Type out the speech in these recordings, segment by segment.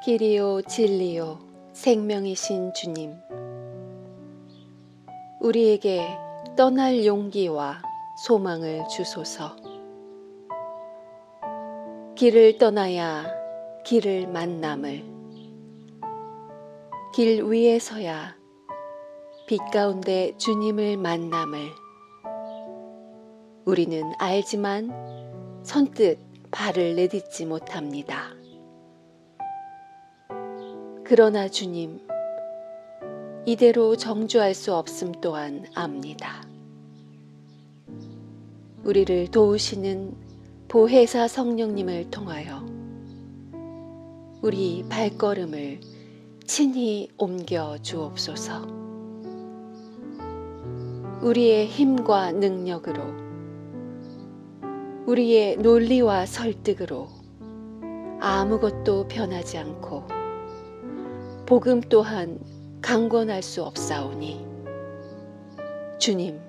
길이요 진리요 생명이신 주님, 우리에게 떠날 용기와 소망을 주소서. 길을 떠나야 길을 만남을, 길 위에서야 빛 가운데 주님을 만남을 우리는 알지만 선뜻 발을 내딛지 못합니다. 그러나 주님, 이대로 정주할 수 없음 또한 압니다. 우리를 도우시는 보혜사 성령님을 통하여 우리 발걸음을 친히 옮겨 주옵소서. 우리의 힘과 능력으로, 우리의 논리와 설득으로 아무것도 변하지 않고 복음 또한 강권할 수 없사오니, 주님,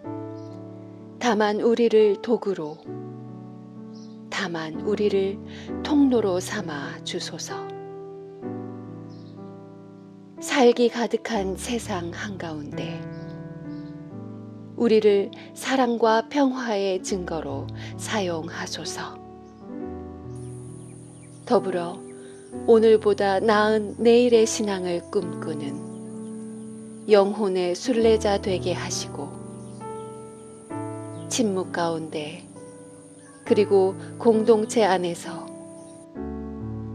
다만 우리를 도구로, 다만 우리를 통로로 삼아 주소서. 살기 가득한 세상 한가운데 우리를 사랑과 평화의 증거로 사용하소서. 더불어 오늘보다 나은 내일의 신앙을 꿈꾸는 영혼의 순례자 되게 하시고, 침묵 가운데 그리고 공동체 안에서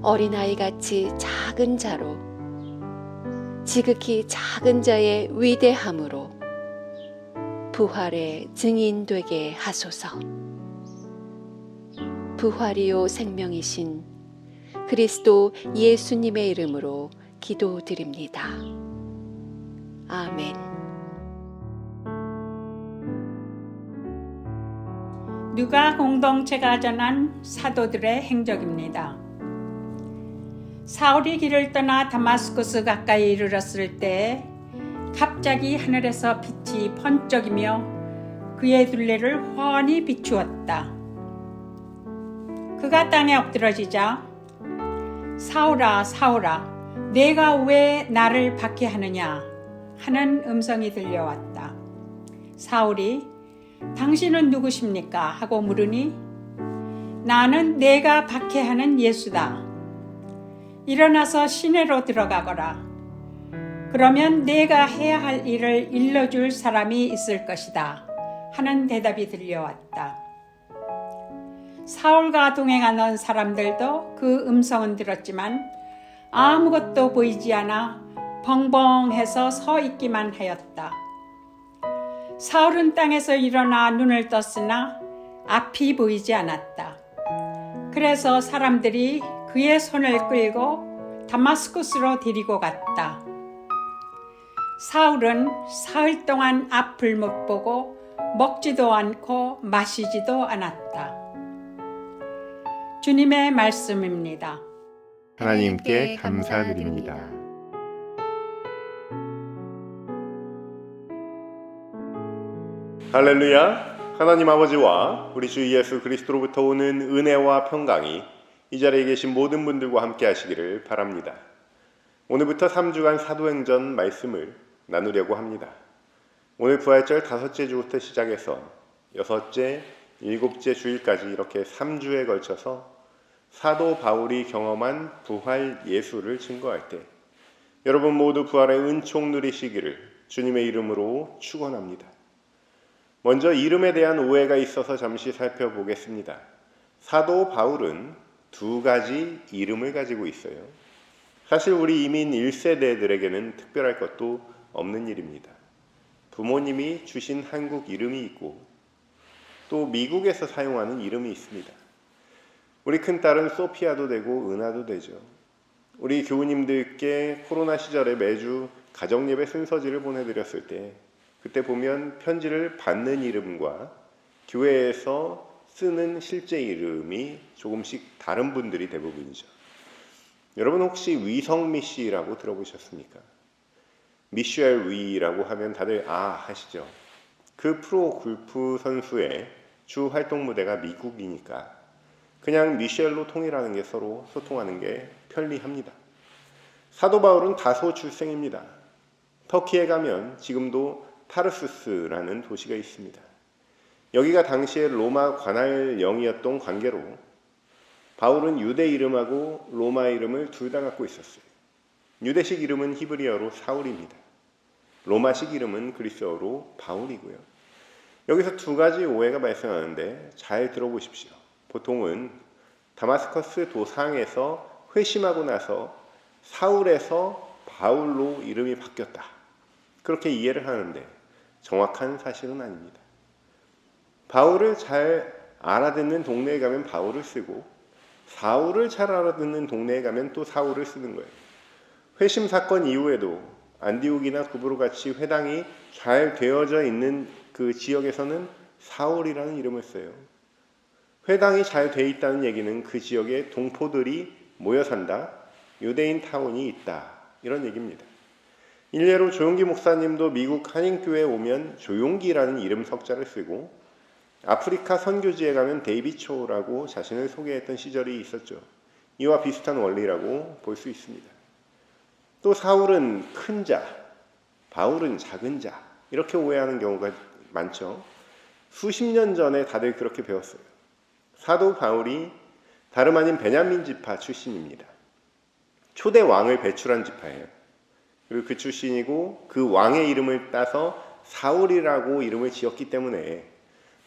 어린아이같이 작은 자로, 지극히 작은 자의 위대함으로 부활의 증인 되게 하소서. 부활이요 생명이신 그리스도 예수님의 이름으로 기도드립니다. 아멘. 누가 공동체가 전한 사도들의 행적입니다. 사울이 길을 떠나 다마스쿠스 가까이 이르렀을 때 갑자기 하늘에서 빛이 번쩍이며 그의 둘레를 훤히 비추었다. 그가 땅에 엎드러지자 사울아 사울아 내가 왜 나를 박해하느냐 하는 음성이 들려왔다. 사울이 당신은 누구십니까? 하고 물으니 나는 내가 박해하는 예수다. 일어나서 시내로 들어가거라. 그러면 내가 해야 할 일을 일러줄 사람이 있을 것이다. 하는 대답이 들려왔다. 사울과 동행하는 사람들도 그 음성은 들었지만 아무것도 보이지 않아 벙벙해서 서 있기만 하였다. 사울은 땅에서 일어나 눈을 떴으나 앞이 보이지 않았다. 그래서 사람들이 그의 손을 끌고 다마스쿠스로 데리고 갔다. 사울은 사흘 동안 앞을 못 보고 먹지도 않고 마시지도 않았다. 주님의 말씀입니다. 하나님께 감사드립니다. 할렐루야! 하나님 아버지와 우리 주 예수 그리스도로부터 오는 은혜와 평강이 이 자리에 계신 모든 분들과 함께 하시기를 바랍니다. 오늘부터 3주간 사도행전 말씀을 나누려고 합니다. 오늘 부활절 5째 주부터 시작해서 6째, 7째 주일까지 이렇게 3주에 걸쳐서 사도 바울이 경험한 부활 예수를 증거할 때 여러분 모두 부활의 은총 누리시기를 주님의 이름으로 축원합니다. 먼저 이름에 대한 오해가 있어서 잠시 살펴보겠습니다. 사도 바울은 2가지 이름을 가지고 있어요. 사실 우리 이민 1세대들에게는 특별할 것도 없는 일입니다. 부모님이 주신 한국 이름이 있고 또 미국에서 사용하는 이름이 있습니다. 우리 큰딸은 소피아도 되고 은하도 되죠. 우리 교우님들께 코로나 시절에 매주 가정예배 순서지를 보내드렸을 때 그때 보면 편지를 받는 이름과 교회에서 쓰는 실제 이름이 조금씩 다른 분들이 대부분이죠. 여러분 혹시 위성미 씨라고 들어보셨습니까? 미셸 위라고 하면 다들 하시죠. 그 프로 골프 선수의 주 활동 무대가 미국이니까 그냥 미셸로 통일하는 게 서로 소통하는 게 편리합니다. 사도 바울은 다소 출생입니다. 터키에 가면 지금도 타르수스라는 도시가 있습니다. 여기가 당시에 로마 관할령이었던 관계로 바울은 유대 이름하고 로마 이름을 둘 다 갖고 있었어요. 유대식 이름은 히브리어로 사울입니다. 로마식 이름은 그리스어로 바울이고요. 여기서 두 가지 오해가 발생하는데 잘 들어보십시오. 보통은 다마스커스 도상에서 회심하고 나서 사울에서 바울로 이름이 바뀌었다, 그렇게 이해를 하는데 정확한 사실은 아닙니다. 바울을 잘 알아듣는 동네에 가면 바울을 쓰고 사울을 잘 알아듣는 동네에 가면 또 사울을 쓰는 거예요. 회심 사건 이후에도 안디옥이나 구브로 같이 회당이 잘 되어져 있는 그 지역에서는 사울이라는 이름을 써요. 회당이 잘 돼 있다는 얘기는 그 지역에 동포들이 모여 산다, 유대인 타운이 있다, 이런 얘기입니다. 일례로 조용기 목사님도 미국 한인교회에 오면 조용기라는 이름 석자를 쓰고 아프리카 선교지에 가면 데이비초라고 자신을 소개했던 시절이 있었죠. 이와 비슷한 원리라고 볼 수 있습니다. 또 사울은 큰 자, 바울은 작은 자, 이렇게 오해하는 경우가 많죠. 수십 년 전에 다들 그렇게 배웠어요. 사도 바울이 다름 아닌 베냐민 지파 출신입니다. 초대 왕을 배출한 지파예요. 그리고 그 출신이고 그 왕의 이름을 따서 사울이라고 이름을 지었기 때문에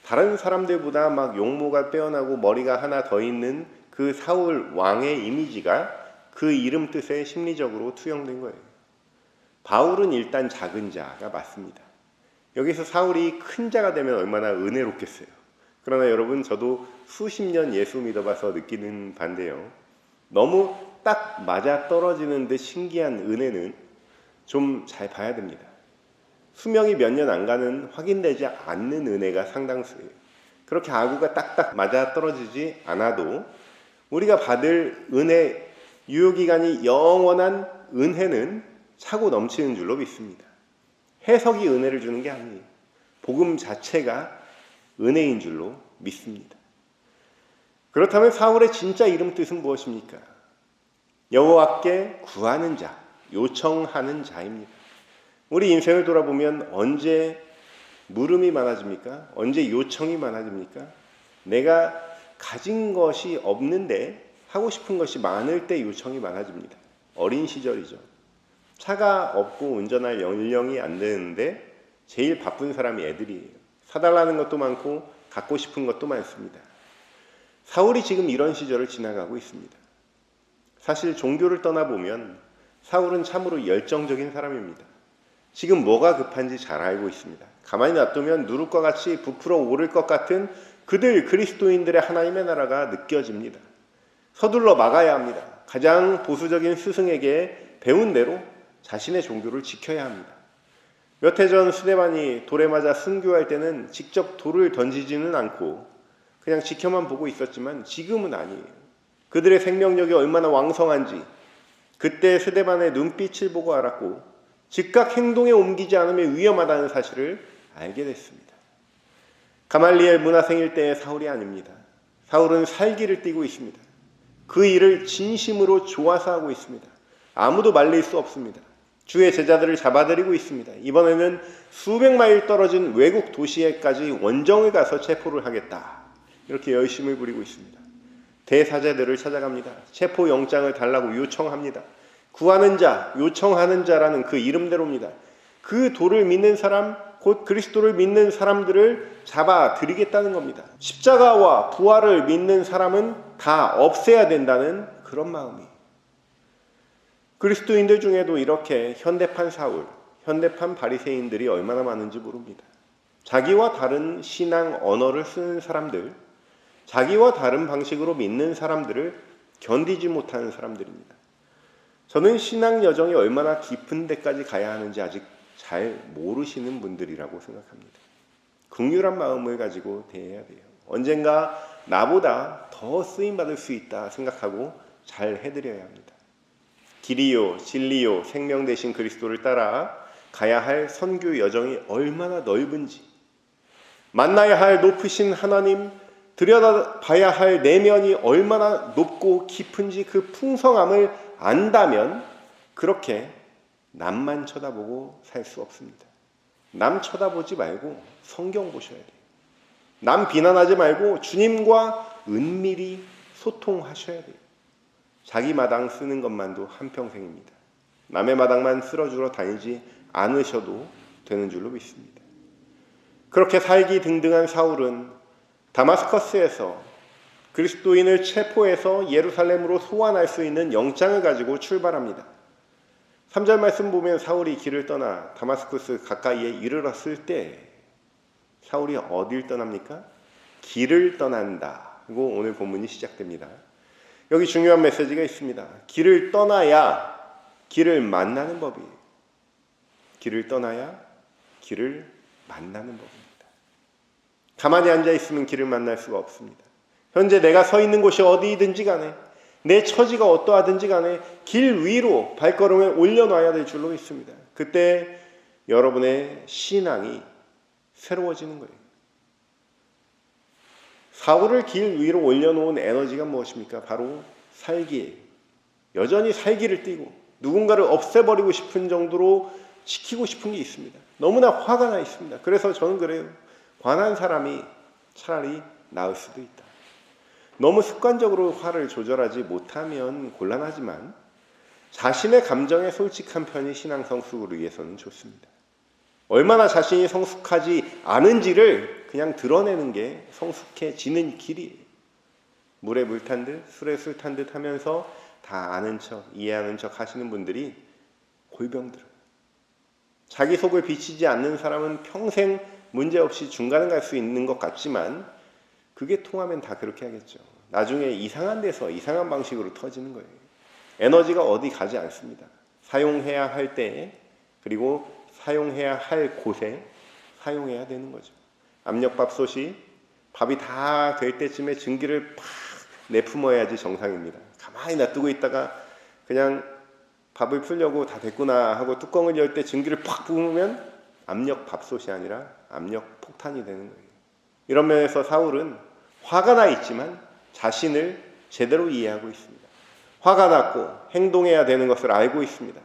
다른 사람들보다 막 용모가 빼어나고 머리가 하나 더 있는 그 사울 왕의 이미지가 그 이름 뜻에 심리적으로 투영된 거예요. 바울은 일단 작은 자가 맞습니다. 여기서 사울이 큰 자가 되면 얼마나 은혜롭겠어요. 그러나 여러분, 저도 수십 년 예수 믿어봐서 느끼는 반대요. 너무 딱 맞아 떨어지는 듯 신기한 은혜는 좀 잘 봐야 됩니다. 수명이 몇 년 안 가는 확인되지 않는 은혜가 상당수예요. 그렇게 아구가 딱딱 맞아 떨어지지 않아도 우리가 받을 은혜, 유효기간이 영원한 은혜는 차고 넘치는 줄로 믿습니다. 해석이 은혜를 주는 게 아니에요. 복음 자체가 은혜인 줄로 믿습니다. 그렇다면 사울의 진짜 이름 뜻은 무엇입니까? 여호와께 구하는 자, 요청하는 자입니다. 우리 인생을 돌아보면 언제 물음이 많아집니까? 언제 요청이 많아집니까? 내가 가진 것이 없는데 하고 싶은 것이 많을 때 요청이 많아집니다. 어린 시절이죠. 차가 없고 운전할 연령이 안 되는데 제일 바쁜 사람이 애들이에요. 사달라는 것도 많고 갖고 싶은 것도 많습니다. 사울이 지금 이런 시절을 지나가고 있습니다. 사실 종교를 떠나보면 사울은 참으로 열정적인 사람입니다. 지금 뭐가 급한지 잘 알고 있습니다. 가만히 놔두면 누룩과 같이 부풀어 오를 것 같은 그들 그리스도인들의 하나님의 나라가 느껴집니다. 서둘러 막아야 합니다. 가장 보수적인 스승에게 배운 대로 자신의 종교를 지켜야 합니다. 몇 해 전 스데반이 돌에 맞아 순교할 때는 직접 돌을 던지지는 않고 그냥 지켜만 보고 있었지만 지금은 아니에요. 그들의 생명력이 얼마나 왕성한지 그때 스데반의 눈빛을 보고 알았고 즉각 행동에 옮기지 않으면 위험하다는 사실을 알게 됐습니다. 가말리엘 문화생일 때의 사울이 아닙니다. 사울은 살기를 띠고 있습니다. 그 일을 진심으로 좋아서 하고 있습니다. 아무도 말릴 수 없습니다. 주의 제자들을 잡아들이고 있습니다. 이번에는 수백 마일 떨어진 외국 도시에까지 원정을 가서 체포를 하겠다. 이렇게 열심을 부리고 있습니다. 대사제들을 찾아갑니다. 체포영장을 달라고 요청합니다. 구하는 자, 요청하는 자라는 그 이름대로입니다. 그 도를 믿는 사람, 곧 그리스도를 믿는 사람들을 잡아들이겠다는 겁니다. 십자가와 부활을 믿는 사람은 다 없애야 된다는 그런 마음이. 그리스도인들 중에도 이렇게 현대판 사울, 현대판 바리새인들이 얼마나 많은지 모릅니다. 자기와 다른 신앙 언어를 쓰는 사람들, 자기와 다른 방식으로 믿는 사람들을 견디지 못하는 사람들입니다. 저는 신앙 여정이 얼마나 깊은 데까지 가야 하는지 아직 잘 모르시는 분들이라고 생각합니다. 긍휼한 마음을 가지고 대해야 돼요. 언젠가 나보다 더 쓰임받을 수 있다 생각하고 잘 해드려야 합니다. 길이요, 진리요, 생명 되신 그리스도를 따라 가야 할 선교 여정이 얼마나 넓은지, 만나야 할 높으신 하나님, 들여다봐야 할 내면이 얼마나 높고 깊은지 그 풍성함을 안다면 그렇게 남만 쳐다보고 살 수 없습니다. 남 쳐다보지 말고 성경 보셔야 돼요. 남 비난하지 말고 주님과 은밀히 소통하셔야 돼요. 자기 마당 쓰는 것만도 한평생입니다. 남의 마당만 쓸어주러 다니지 않으셔도 되는 줄로 믿습니다. 그렇게 살기 등등한 사울은 다마스커스에서 그리스도인을 체포해서 예루살렘으로 소환할 수 있는 영장을 가지고 출발합니다. 3절 말씀 보면 사울이 길을 떠나 다마스커스 가까이에 이르렀을 때 사울이 어딜 떠납니까? 길을 떠난다. 그리고 오늘 본문이 시작됩니다. 여기 중요한 메시지가 있습니다. 길을 떠나야 길을 만나는 법이에요. 길을 떠나야 길을 만나는 법입니다. 가만히 앉아 있으면 길을 만날 수가 없습니다. 현재 내가 서 있는 곳이 어디든지 간에 내 처지가 어떠하든지 간에 길 위로 발걸음을 올려놔야 될 줄로 믿습니다. 그때 여러분의 신앙이 새로워지는 거예요. 사울을 길 위로 올려놓은 에너지가 무엇입니까? 바로 살기예요. 여전히 살기를 띠고 누군가를 없애버리고 싶은 정도로 지키고 싶은 게 있습니다. 너무나 화가 나 있습니다. 그래서 저는 그래요. 관한 사람이 차라리 나을 수도 있다. 너무 습관적으로 화를 조절하지 못하면 곤란하지만 자신의 감정에 솔직한 편이 신앙 성숙을 위해서는 좋습니다. 얼마나 자신이 성숙하지 않은지를 그냥 드러내는 게 성숙해지는 길이에요. 물에 물 탄 듯 술에 술 탄 듯 하면서 다 아는 척, 이해하는 척 하시는 분들이 골병들어요. 자기 속을 비치지 않는 사람은 평생 문제없이 중간을 갈 수 있는 것 같지만 그게 통하면 다 그렇게 하겠죠. 나중에 이상한 데서 이상한 방식으로 터지는 거예요. 에너지가 어디 가지 않습니다. 사용해야 할 때에 그리고 사용해야 할 곳에 사용해야 되는 거죠. 압력밥솥이 밥이 다 될 때쯤에 증기를 팍 내뿜어야지 정상입니다. 가만히 놔두고 있다가 그냥 밥을 풀려고 다 됐구나 하고 뚜껑을 열 때 증기를 팍 부으면 압력밥솥이 아니라 압력폭탄이 되는 거예요. 이런 면에서 사울은 화가 나 있지만 자신을 제대로 이해하고 있습니다. 화가 났고 행동해야 되는 것을 알고 있습니다.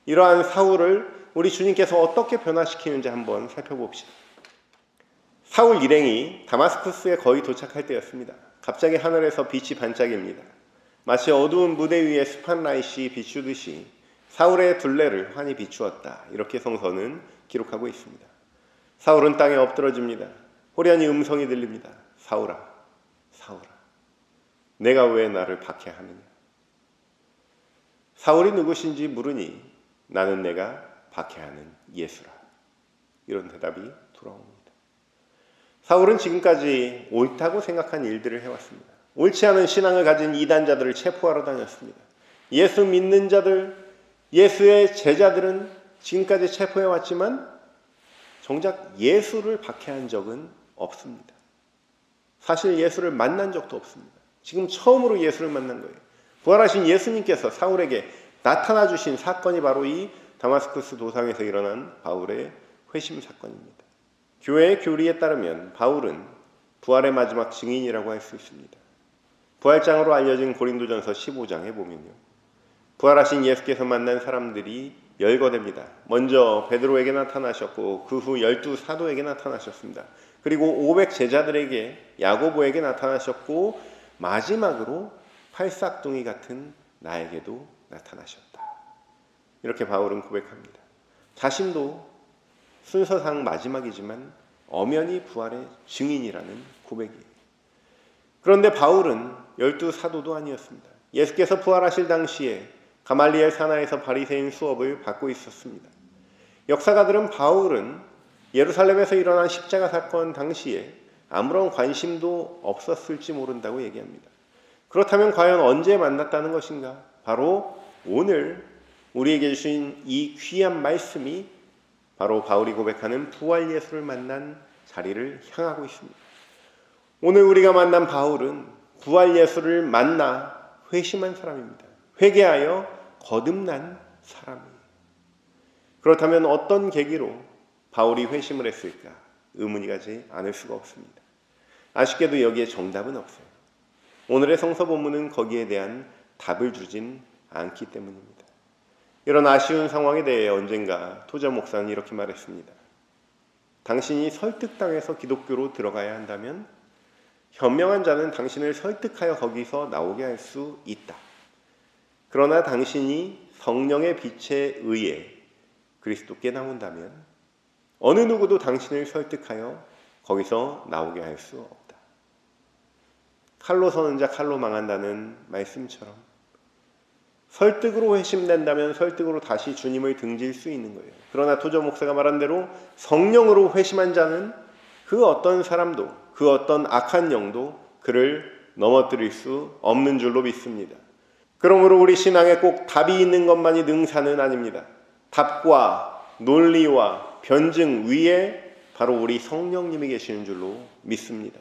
이러한 사울을 우리 주님께서 어떻게 변화시키는지 한번 살펴봅시다. 사울 일행이 다마스쿠스에 거의 도착할 때였습니다. 갑자기 하늘에서 빛이 반짝입니다. 마치 어두운 무대 위에 스팟라이트이 비추듯이 사울의 둘레를 환히 비추었다. 이렇게 성서는 기록하고 있습니다. 사울은 땅에 엎드러집니다. 호련히 음성이 들립니다. 사울아, 사울아, 내가 왜 나를 박해하느냐? 사울이 누구신지 물으니 나는 내가 박해하는 예수라. 이런 대답이 돌아옵니다. 사울은 지금까지 옳다고 생각한 일들을 해왔습니다. 옳지 않은 신앙을 가진 이단자들을 체포하러 다녔습니다. 예수 믿는 자들, 예수의 제자들은 지금까지 체포해왔지만 정작 예수를 박해한 적은 없습니다. 사실 예수를 만난 적도 없습니다. 지금 처음으로 예수를 만난 거예요. 부활하신 예수님께서 사울에게 나타나 주신 사건이 바로 이 다마스쿠스 도상에서 일어난 바울의 회심 사건입니다. 교회의 교리에 따르면 바울은 부활의 마지막 증인이라고 할 수 있습니다. 부활장으로 알려진 고린도전서 15장에 보면요, 부활하신 예수께서 만난 사람들이 열거됩니다. 먼저 베드로에게 나타나셨고 그 후 12 사도에게 나타나셨습니다. 그리고 500 제자들에게, 야고보에게 나타나셨고 마지막으로 팔싹둥이 같은 나에게도 나타나셨다. 이렇게 바울은 고백합니다. 자신도 순서상 마지막이지만 엄연히 부활의 증인이라는 고백이에요. 그런데 바울은 12 사도도 아니었습니다. 예수께서 부활하실 당시에 가말리엘 산하에서 바리새인 수업을 받고 있었습니다. 역사가들은 바울은 예루살렘에서 일어난 십자가 사건 당시에 아무런 관심도 없었을지 모른다고 얘기합니다. 그렇다면 과연 언제 만났다는 것인가? 바로 오늘 우리에게 주신 이 귀한 말씀이 바로 바울이 고백하는 부활 예수를 만난 자리를 향하고 있습니다. 오늘 우리가 만난 바울은 부활 예수를 만나 회심한 사람입니다. 회개하여 거듭난 사람이에요. 그렇다면 어떤 계기로 바울이 회심을 했을까? 의문이 가지 않을 수가 없습니다. 아쉽게도 여기에 정답은 없어요. 오늘의 성서 본문은 거기에 대한 답을 주진 않기 때문입니다. 이런 아쉬운 상황에 대해 언젠가 토저 목사는 이렇게 말했습니다. 당신이 설득당해서 기독교로 들어가야 한다면 현명한 자는 당신을 설득하여 거기서 나오게 할 수 있다. 그러나 당신이 성령의 빛에 의해 그리스도께 나온다면 어느 누구도 당신을 설득하여 거기서 나오게 할 수 없다. 칼로 서는 자 칼로 망한다는 말씀처럼 설득으로 회심된다면 설득으로 다시 주님을 등질 수 있는 거예요. 그러나 토저 목사가 말한 대로 성령으로 회심한 자는 그 어떤 사람도 그 어떤 악한 영도 그를 넘어뜨릴 수 없는 줄로 믿습니다. 그러므로 우리 신앙에 꼭 답이 있는 것만이 능사는 아닙니다. 답과 논리와 변증 위에 바로 우리 성령님이 계시는 줄로 믿습니다.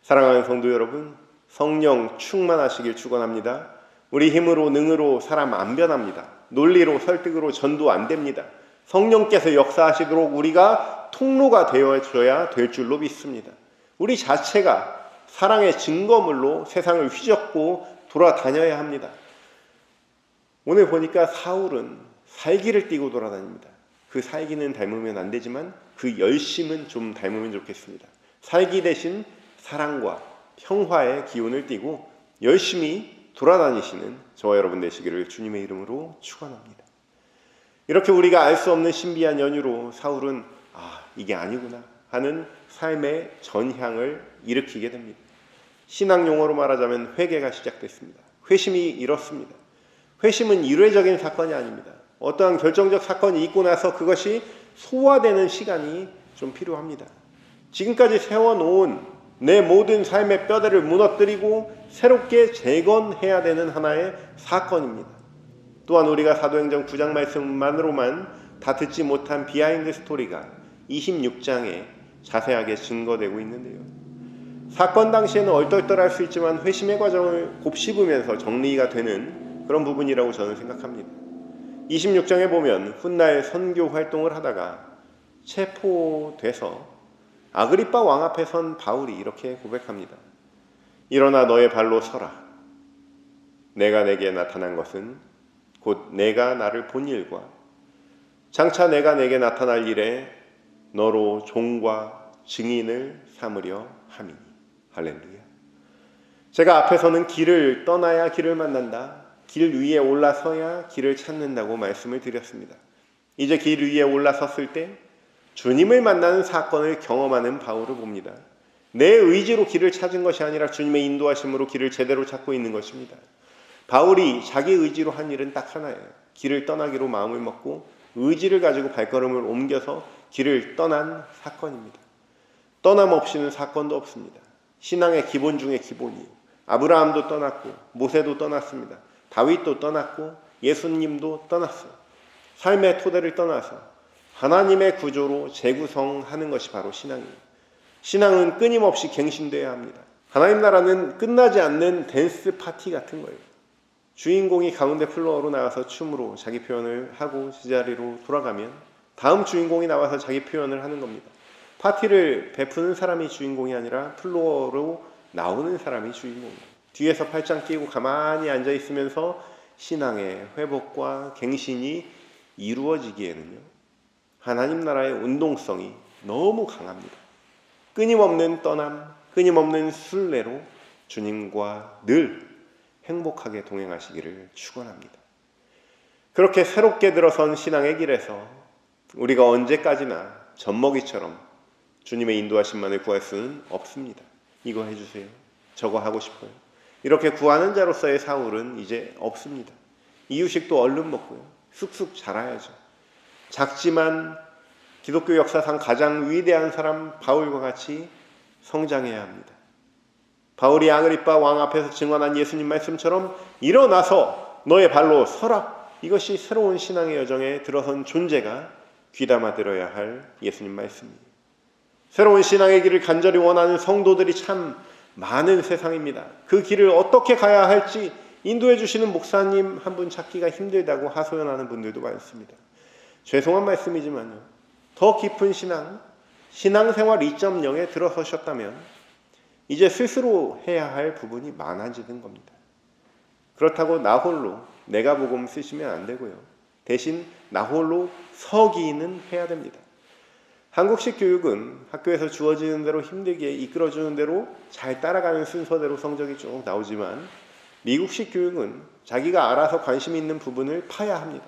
사랑하는 성도 여러분, 성령 충만하시길 축원합니다. 우리 힘으로 능으로 사람 안 변합니다. 논리로 설득으로 전도 안 됩니다. 성령께서 역사하시도록 우리가 통로가 되어줘야 될 줄로 믿습니다. 우리 자체가 사랑의 증거물로 세상을 휘젓고 돌아다녀야 합니다. 오늘 보니까 사울은 살기를 띠고 돌아다닙니다. 그 살기는 닮으면 안 되지만 그 열심은 좀 닮으면 좋겠습니다. 살기 대신 사랑과 평화의 기운을 띠고 열심히 돌아다니시는 저와 여러분 되시기를 주님의 이름으로 축원합니다. 이렇게 우리가 알 수 없는 신비한 연유로 사울은 이게 아니구나 하는 삶의 전향을 일으키게 됩니다. 신앙 용어로 말하자면 회개가 시작됐습니다. 회심이 이렇습니다. 회심은 일회적인 사건이 아닙니다. 어떠한 결정적 사건이 있고 나서 그것이 소화되는 시간이 좀 필요합니다. 지금까지 세워놓은 내 모든 삶의 뼈대를 무너뜨리고 새롭게 재건해야 되는 하나의 사건입니다. 또한 우리가 사도행전 9장 말씀만으로만 다 듣지 못한 비하인드 스토리가 26장에 자세하게 증거되고 있는데요. 사건 당시에는 얼떨떨할 수 있지만 회심의 과정을 곱씹으면서 정리가 되는 그런 부분이라고 저는 생각합니다. 26장에 보면 훗날 선교 활동을 하다가 체포돼서 아그리빠 왕 앞에 선 바울이 이렇게 고백합니다. 일어나 너의 발로 서라. 내가 내게 나타난 것은 곧 내가 나를 본 일과 장차 내가 내게 나타날 일에 너로 종과 증인을 삼으려 함이니. 할렐루야. 제가 앞에서는 길을 떠나야 길을 만난다. 길 위에 올라서야 길을 찾는다고 말씀을 드렸습니다. 이제 길 위에 올라섰을 때 주님을 만나는 사건을 경험하는 바울을 봅니다. 내 의지로 길을 찾은 것이 아니라 주님의 인도하심으로 길을 제대로 찾고 있는 것입니다. 바울이 자기 의지로 한 일은 딱 하나예요. 길을 떠나기로 마음을 먹고 의지를 가지고 발걸음을 옮겨서 길을 떠난 사건입니다. 떠남 없이는 사건도 없습니다. 신앙의 기본 중에 기본이에요. 아브라함도 떠났고 모세도 떠났습니다. 다윗도 떠났고 예수님도 떠났어요. 삶의 토대를 떠나서 하나님의 구조로 재구성하는 것이 바로 신앙이에요. 신앙은 끊임없이 갱신되어야 합니다. 하나님 나라는 끝나지 않는 댄스 파티 같은 거예요. 주인공이 가운데 플로어로 나와서 춤으로 자기 표현을 하고 제자리로 돌아가면 다음 주인공이 나와서 자기 표현을 하는 겁니다. 파티를 베푸는 사람이 주인공이 아니라 플로어로 나오는 사람이 주인공입니다. 뒤에서 팔짱 끼고 가만히 앉아있으면서 신앙의 회복과 갱신이 이루어지기에는요, 하나님 나라의 운동성이 너무 강합니다. 끊임없는 떠남, 끊임없는 순례로 주님과 늘 행복하게 동행하시기를 축원합니다. 그렇게 새롭게 들어선 신앙의 길에서 우리가 언제까지나 젖먹이처럼 주님의 인도하심만을 구할 수는 없습니다. 이거 해주세요. 저거 하고 싶어요. 이렇게 구하는 자로서의 사울은 이제 없습니다. 이유식도 얼른 먹고요. 쑥쑥 자라야죠. 작지만 기독교 역사상 가장 위대한 사람 바울과 같이 성장해야 합니다. 바울이 아그리빠 왕 앞에서 증언한 예수님 말씀처럼 일어나서 너의 발로 서라. 이것이 새로운 신앙의 여정에 들어선 존재가 귀담아 들어야 할 예수님 말씀입니다. 새로운 신앙의 길을 간절히 원하는 성도들이 참 많은 세상입니다. 그 길을 어떻게 가야 할지 인도해 주시는 목사님 한 분 찾기가 힘들다고 하소연하는 분들도 많습니다. 죄송한 말씀이지만요, 더 깊은 신앙생활 2.0에 들어서셨다면 이제 스스로 해야 할 부분이 많아지는 겁니다. 그렇다고 나 홀로 내가 복음 쓰시면 안 되고요. 대신 나 홀로 서기는 해야 됩니다. 한국식 교육은 학교에서 주어지는 대로 힘들게 이끌어주는 대로 잘 따라가는 순서대로 성적이 쭉 나오지만 미국식 교육은 자기가 알아서 관심 있는 부분을 파야 합니다.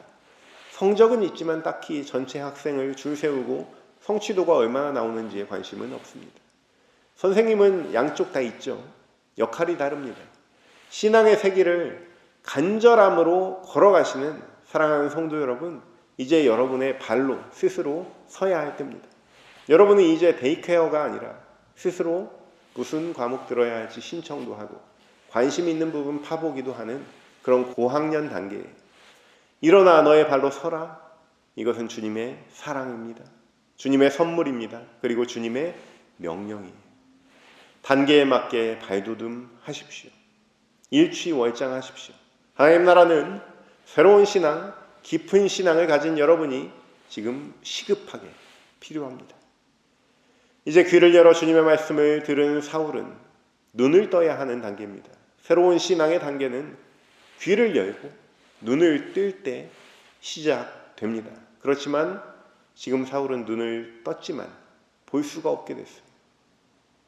성적은 있지만 딱히 전체 학생을 줄 세우고 성취도가 얼마나 나오는지에 관심은 없습니다. 선생님은 양쪽 다 있죠. 역할이 다릅니다. 신앙의 세계를 간절함으로 걸어가시는 사랑하는 성도 여러분, 이제 여러분의 발로 스스로 서야 할 때입니다. 여러분은 이제 데이케어가 아니라 스스로 무슨 과목 들어야 할지 신청도 하고 관심 있는 부분 파보기도 하는 그런 고학년 단계에 일어나 너의 발로 서라. 이것은 주님의 사랑입니다. 주님의 선물입니다. 그리고 주님의 명령이에요. 단계에 맞게 발돋움하십시오. 일취월장하십시오. 하나님 나라는 새로운 신앙, 깊은 신앙을 가진 여러분이 지금 시급하게 필요합니다. 이제 귀를 열어 주님의 말씀을 들은 사울은 눈을 떠야 하는 단계입니다. 새로운 신앙의 단계는 귀를 열고 눈을 뜰 때 시작됩니다. 그렇지만 지금 사울은 눈을 떴지만 볼 수가 없게 됐어요.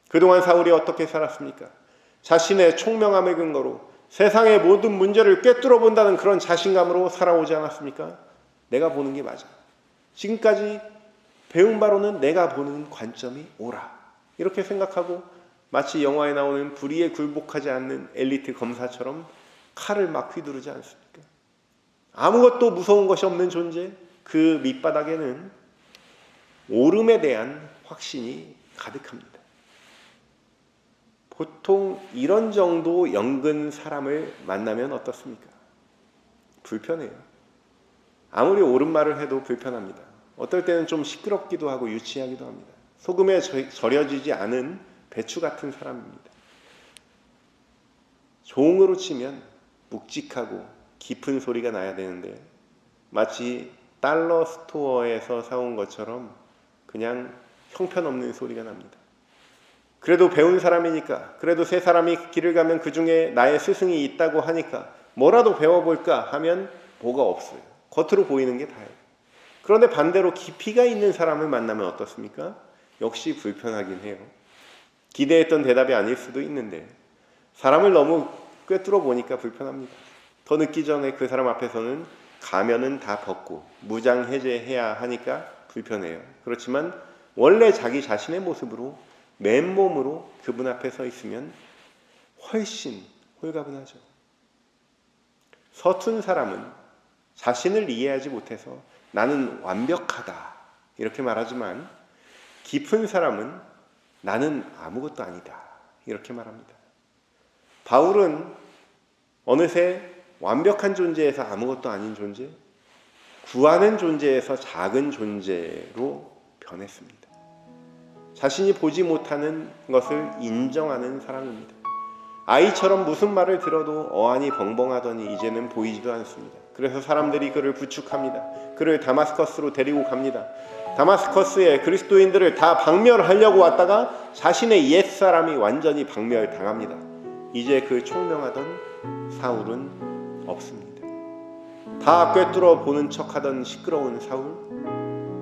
그동안 사울이 어떻게 살았습니까? 자신의 총명함을 근거로 세상의 모든 문제를 꿰뚫어 본다는 그런 자신감으로 살아오지 않았습니까? 내가 보는 게 맞아. 지금까지 배운 바로는 내가 보는 관점이 옳아. 이렇게 생각하고 마치 영화에 나오는 불의에 굴복하지 않는 엘리트 검사처럼 칼을 막 휘두르지 않습니까? 아무것도 무서운 것이 없는 존재, 그 밑바닥에는 옳음에 대한 확신이 가득합니다. 보통 이런 정도 연근 사람을 만나면 어떻습니까? 불편해요. 아무리 옳은 말을 해도 불편합니다. 어떨 때는 좀 시끄럽기도 하고 유치하기도 합니다. 소금에 절여지지 않은 배추 같은 사람입니다. 종으로 치면 묵직하고 깊은 소리가 나야 되는데 마치 달러 스토어에서 사온 것처럼 그냥 형편없는 소리가 납니다. 그래도 배운 사람이니까, 그래도 세 사람이 길을 가면 그 중에 나의 스승이 있다고 하니까 뭐라도 배워볼까 하면 뭐가 없어요. 겉으로 보이는 게 다예요. 그런데 반대로 깊이가 있는 사람을 만나면 어떻습니까? 역시 불편하긴 해요. 기대했던 대답이 아닐 수도 있는데 사람을 너무 꿰뚫어 보니까 불편합니다. 더 늦기 전에 그 사람 앞에서는 가면은 다 벗고 무장 해제해야 하니까 불편해요. 그렇지만 원래 자기 자신의 모습으로 맨몸으로 그분 앞에 서 있으면 훨씬 홀가분하죠. 서툰 사람은 자신을 이해하지 못해서 나는 완벽하다 이렇게 말하지만 깊은 사람은 나는 아무것도 아니다 이렇게 말합니다. 바울은 어느새 완벽한 존재에서 아무것도 아닌 존재, 구하는 존재에서 작은 존재로 변했습니다. 자신이 보지 못하는 것을 인정하는 사람입니다. 아이처럼 무슨 말을 들어도 어안이 벙벙하더니 이제는 보이지도 않습니다. 그래서 사람들이 그를 부축합니다. 그를 다마스커스로 데리고 갑니다. 다마스커스에 그리스도인들을 다 박멸하려고 왔다가 자신의 옛사람이 완전히 박멸당합니다. 이제 그 총명하던 사울은 없습니다. 다 꿰뚫어 보는 척하던 시끄러운 사울,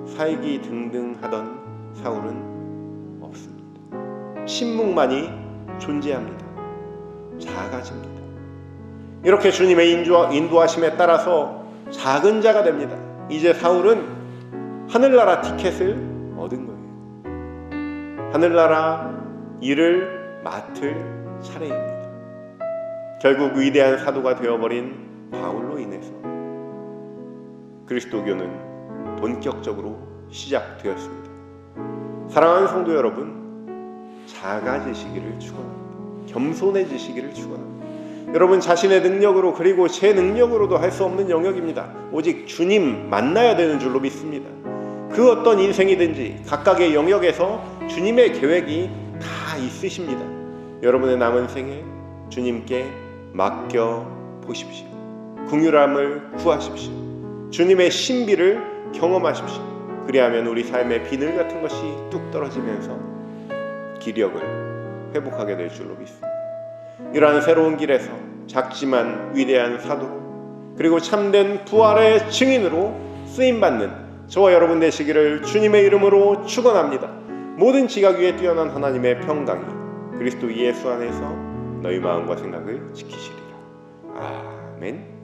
살기 등등하던 사울은 없습니다. 침묵만이 존재합니다. 작아집니다. 이렇게 주님의 인도하심에 따라서 작은 자가 됩니다. 이제 사울은 하늘나라 티켓을 얻은 거예요. 하늘나라 일을 맡을 차례입니다. 결국 위대한 사도가 되어버린 바울로 인해서 그리스도교는 본격적으로 시작되었습니다. 사랑하는 성도 여러분, 작아지시기를 축원합니다. 겸손해지시기를 축원합니다. 여러분 자신의 능력으로 그리고 제 능력으로도 할 수 없는 영역입니다. 오직 주님 만나야 되는 줄로 믿습니다. 그 어떤 인생이든지 각각의 영역에서 주님의 계획이 다 있으십니다. 여러분의 남은 생에 주님께 맡겨 보십시오. 긍휼함을 구하십시오. 주님의 신비를 경험하십시오. 그리하면 우리 삶의 비늘 같은 것이 뚝 떨어지면서 기력을 회복하게 될 줄로 믿습니다. 이러한 새로운 길에서 작지만 위대한 사도로 그리고 참된 부활의 증인으로 쓰임받는 저와 여러분 되시기를 주님의 이름으로 축원합니다. 모든 지각 위에 뛰어난 하나님의 평강이 그리스도 예수 안에서 너희 마음과 생각을 지키시리라. 아멘.